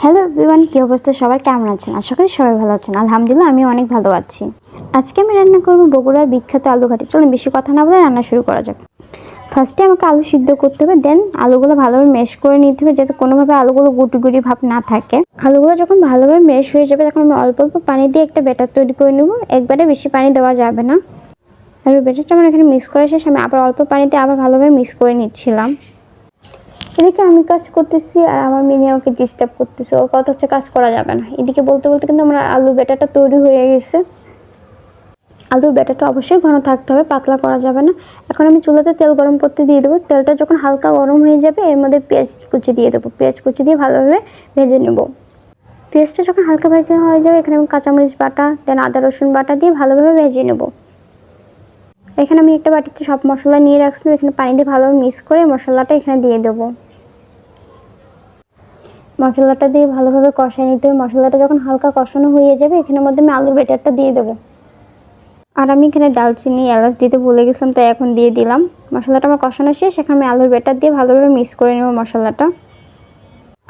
Hello everyone, কি অবস্থা সবার? কেমন আছেন? আশা করি সবাই ভালো আছেন। আলহামদুলিল্লাহ আমি অনেক ভালো আছি। আজকে আমি রান্না করব বগুড়ার বিখ্যাত আলু ঘাটি। চলুন বেশি কথা না বলে রান্না শুরু করা যাক। ফার্স্টে আমাকে আলু সিদ্ধ করতে হবে, দেন আলুগুলো ভালোভাবে ম্যাশ করে নিতে হবে যাতে কোনোভাবে আলুগুলো গুটি গুটি ভাব না থাকে। আলুগুলো যখন ভালোভাবে ম্যাশ হয়ে যাবে তখন আমি অল্প অল্প পানি দিয়ে একটা ব্যাটার তৈরি করে নেব। একবারে বেশি পানি দেওয়া যাবে না। আর ব্যাটারটা আমার এখানে মিক্স করা শেষ। আমি আবার অল্প পানিতে আবার ভালোভাবে মিক্স করে নিচ্ছিলাম। এদিকে আমি কাজ করতেছি আর আমার মিনি আমাকে ডিস্টার্ব করতেছে। ওর কথা হচ্ছে কাজ করা যাবে না। এদিকে বলতে বলতে কিন্তু আমার আলুর ব্যাটারটা তৈরি হয়ে গেছে। আলুর ব্যাটারটা অবশ্যই ঘন থাকতে হবে, পাতলা করা যাবে না। এখন আমি চুলাতে তেল গরম করতে দিয়ে দেবো। তেলটা যখন হালকা গরম হয়ে যাবে এর মধ্যে পেঁয়াজ কুচি দিয়ে দেবো। পেঁয়াজ কুচি দিয়ে ভালোভাবে ভেজে নেব। পেঁয়াজটা যখন হালকা ভেজে হয়ে যাবে এখানে আমি কাঁচামরিচ বাটা, দেন আদা রসুন বাটা দিয়ে ভালোভাবে ভেজে নেব। এখানে আমি একটা বাটিতে সব মশলা নিয়ে রাখছিলাম। এখানে পানি দিয়ে ভালোভাবে মিক্স করে মশলাটা এখানে দিয়ে দেবো। মশলাটা দিয়ে ভালোভাবে কষাই নিতে হবে। মশলাটা যখন হালকা কষানো হয়ে যাবে এখানের মধ্যে আমি আলুর ব্যাটারটা দিয়ে দেবো। আর আমি এখানে দালচিনি এলাচ দিতে ভুলে গেছিলাম, তাই এখন দিয়ে দিলাম। মশলাটা আমার কষানো শেষ। এখন আমি আলুর ব্যাটার দিয়ে ভালোভাবে মিক্স করে নেব মশলাটা।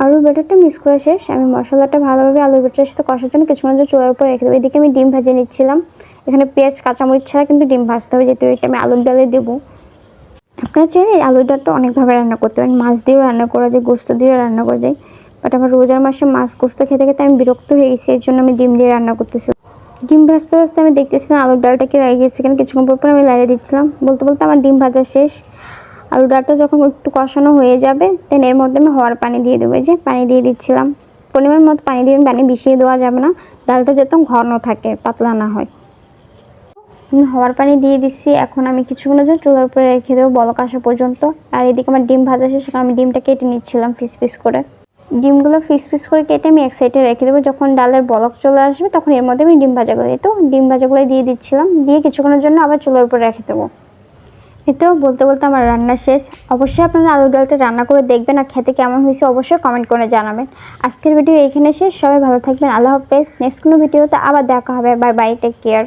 আলুর ব্যাটারটা মিক্স করা শেষ। আমি মশলাটা ভালোভাবে আলুর ব্যাটারের সাথে কষার জন্য কিছুক্ষণ চুলার উপর রেখে দেবো। এদিকে আমি ডিম ভেজে নিচ্ছিলাম। এখানে পেঁয়াজ কাঁচামরিচ ছাড়া কিন্তু ডিম ভাজতে হবে, যেহেতু এটা আমি আলুর ডালে দেবো। আপনারা চাইলে আলুর ডালটা অনেকভাবে রান্না করতে পারেন। মাছ দিয়েও রান্না করা যায়, গোস্ত দিয়েও রান্না করা যায়। বাট আমার রোজার মাসে মাছ গোস্ত খেতে খেতে আমি বিরক্ত হয়ে গেছি, এর জন্য আমি ডিম দিয়ে রান্না করতেছি। ডিম ভাজতে ভাজতে আমি দেখতেছিলাম আলুর ডালটাকে লাগিয়ে গেছে, এখানে কিছুক্ষণ পর আমি লাগিয়ে দিচ্ছিলাম। বলতে বলতে আমার ডিম ভাজা শেষ। আলুর ডালটা যখন একটু কষানো হয়ে যাবে দেন এর মধ্যে আমি হওয়ার পানি দিয়ে দেবো। যে পানি দিয়ে দিচ্ছিলাম, পরিমাণ মতো পানি দিবেন, পানি বেশি দেওয়া যাবে না। ডালটা যাতে ঘন থাকে, পাতলা না হয়। আমি হওয়ার পানি দিয়ে দিচ্ছি। এখন আমি কিছুক্ষণের জন্য চুলার উপরে রেখে দেবো বলক আসা পর্যন্ত। আর এদিকে আমার ডিম ভাজা শেষ। আমি ডিমটা কেটে নিচ্ছিলাম পিস পিস করে। ডিমগুলো পিস পিস করে কেটে আমি এক সাইডে রেখে দেবো। যখন ডালের বলক চলে আসবে তখন এর মধ্যে আমি ডিম ভাজাগুলো ডিম ভাজাগুলো দিয়ে দিচ্ছিলাম। দিয়ে কিছুক্ষণের জন্য আবার চুলার উপরে রেখে দেবো। এতেও বলতে বলতে আমার রান্না শেষ। অবশ্যই আপনারা আলুর ডালটা রান্না করে দেখবেন আর খেতে কেমন হয়েছে অবশ্যই কমেন্ট করে জানাবেন। আজকের ভিডিও এখানে শেষ। সবাই ভালো থাকবেন। আল্লাহ হাফেজ। নেক্সট কোনো ভিডিওতে আবার দেখা হবে। Bye bye, take care.